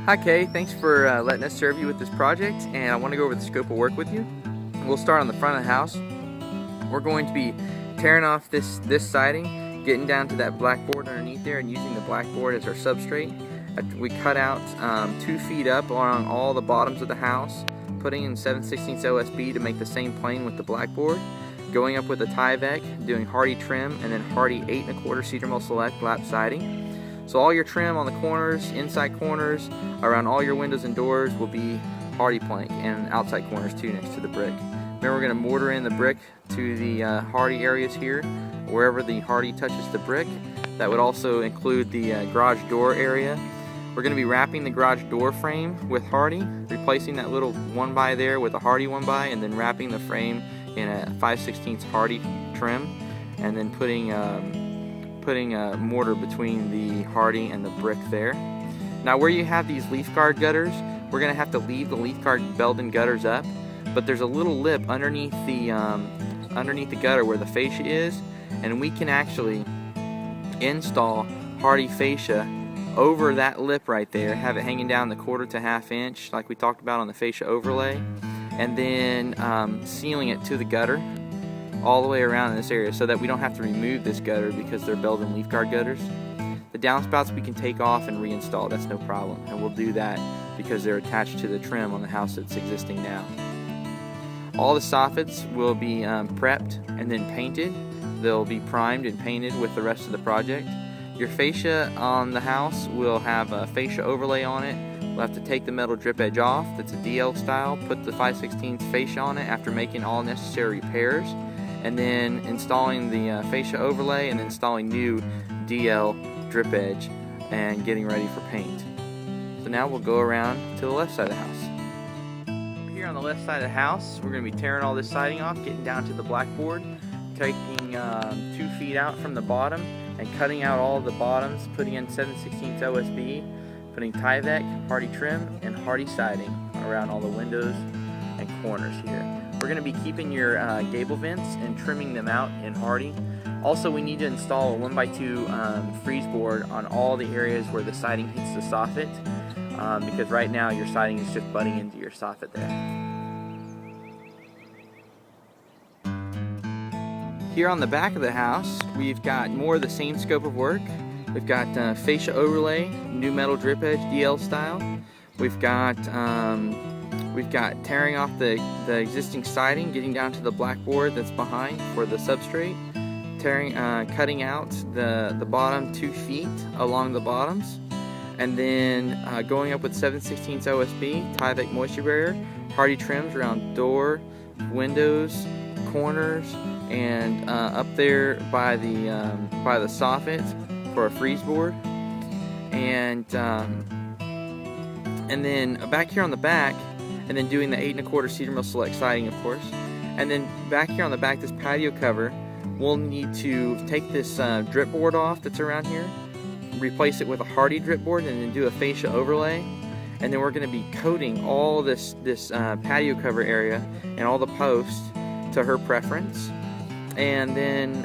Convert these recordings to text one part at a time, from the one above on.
Hi Kay, thanks for letting us serve you with this project, and I want to go over the scope of work with you. We'll start on the front of the house. We're going to be tearing off this siding, getting down to that blackboard underneath there and using the blackboard as our substrate. We cut out 2 feet up along all the bottoms of the house, putting in 7/16 OSB to make the same plane with the blackboard, going up with a Tyvek, doing Hardie trim, and then Hardie 8 1/4 Cedar Mill Select lap siding. So all your trim on the corners, inside corners, around all your windows and doors will be Hardie plank, and outside corners too next to the brick. Then we're going to mortar in the brick to the Hardie areas here, wherever the Hardie touches the brick. That would also include the garage door area. We're going to be wrapping the garage door frame with Hardie, replacing that little 1x there with a Hardie 1x, and then wrapping the frame in a 5/16 Hardie trim, and then putting a mortar between the Hardie and the brick there. Now where you have these leaf guard gutters, we're going to have to leave the leaf guard Belden gutters up, but there's a little lip underneath the gutter where the fascia is, and we can actually install Hardie fascia over that lip right there, have it hanging down the 1/4 to 1/2 inch like we talked about on the fascia overlay, and then sealing it to the gutter all the way around in this area so that we don't have to remove this gutter because they're Belden leaf guard gutters. The downspouts we can take off and reinstall, that's no problem, and we'll do that because they're attached to the trim on the house that's existing now. All the soffits will be prepped and then painted. They'll be primed and painted with the rest of the project. Your fascia on the house will have a fascia overlay on it. We'll have to take the metal drip edge off, that's a DL style, put the 5/16 fascia on it after making all necessary repairs, and then installing the fascia overlay and installing new DL drip edge and getting ready for paint. So now we'll go around to the left side of the house. Here on the left side of the house, we're going to be tearing all this siding off, getting down to the blackboard, taking 2 feet out from the bottom and cutting out all the bottoms, putting in 7/16 OSB, putting Tyvek, Hardie trim, and Hardie siding around all the windows and corners here. We're going to be keeping your gable vents and trimming them out in Hardie. Also, we need to install a 1x2 freeze board on all the areas where the siding hits the soffit, because right now your siding is just butting into your soffit there. Here on the back of the house, we've got more of the same scope of work. We've got fascia overlay, new metal drip edge, DL style. We've got tearing off the existing siding, getting down to the blackboard that's behind for the substrate, cutting out the bottom 2 feet along the bottoms, and then going up with 7/16 OSB, Tyvek moisture barrier, Hardie trims around door, windows, corners, and up there by the soffit for a freeze board, and then back here on the back, and then doing the 8 1/4 Cedar Mill Select siding, of course. And then back here on the back, this patio cover, we'll need to take this drip board off that's around here, replace it with a Hardie drip board, and then do a fascia overlay. And then we're going to be coating all this patio cover area and all the posts to her preference. And then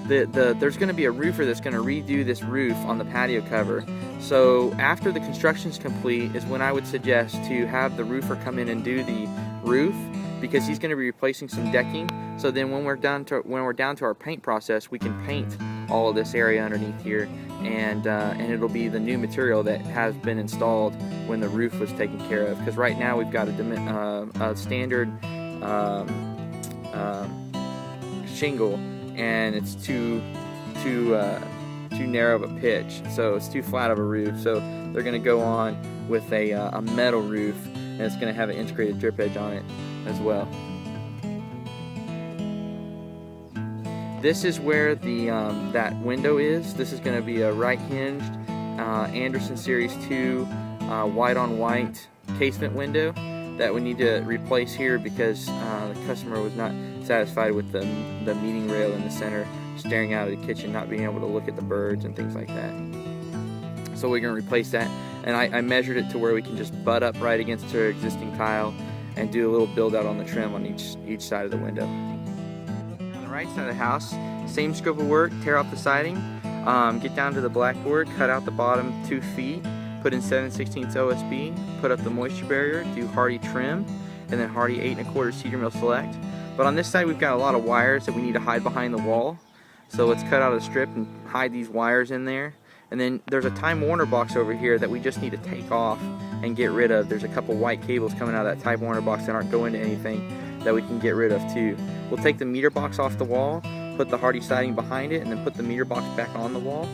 there's going to be a roofer that's going to redo this roof on the patio cover. So after the construction's complete is when I would suggest to have the roofer come in and do the roof, because he's going to be replacing some decking. So then when we're down to our paint process, we can paint all of this area underneath here, and it'll be the new material that has been installed when the roof was taken care of. Because right now we've got a standard shingle, and it's too narrow of a pitch, so it's too flat of a roof. So they're going to go on with a metal roof, and it's going to have an integrated drip edge on it as well. This is where that window is. This is going to be a right hinged Andersen Series 2 white on white casement window that we need to replace here because the customer was not satisfied with the meeting rail in the center, staring out of the kitchen, not being able to look at the birds and things like that. So we're going to replace that, and I measured it to where we can just butt up right against her existing tile and do a little build out on the trim on each side of the window. On the right side of the house, same scope of work, tear off the siding, get down to the blackboard, cut out the bottom 2 feet, put in 7/16 OSB, put up the moisture barrier, do Hardie trim, and then Hardie 8 1/4 cedar mill select. But on this side we've got a lot of wires that we need to hide behind the wall. So let's cut out a strip and hide these wires in there. And then there's a Time Warner box over here that we just need to take off and get rid of. There's a couple white cables coming out of that Time Warner box that aren't going to anything that we can get rid of too. We'll take the meter box off the wall, put the Hardie siding behind it, and then put the meter box back on the wall.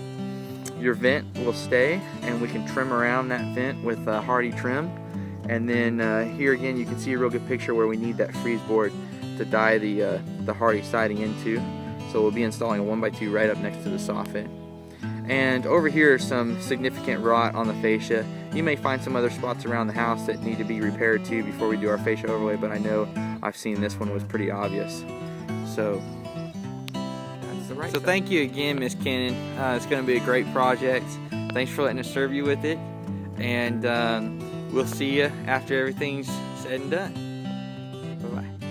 Your vent will stay, and we can trim around that vent with Hardie trim. And then here again you can see a real good picture where we need that freeze board to dye the Hardie siding into. So we'll be installing a 1x2 right up next to the soffit. And over here is some significant rot on the fascia. You may find some other spots around the house that need to be repaired too before we do our fascia overlay, but I know I've seen this one was pretty obvious. So that's the right side. Thank you again, Miss Kennon. It's going to be a great project. Thanks for letting us serve you with it. And we'll see you after everything's said and done. Bye-bye.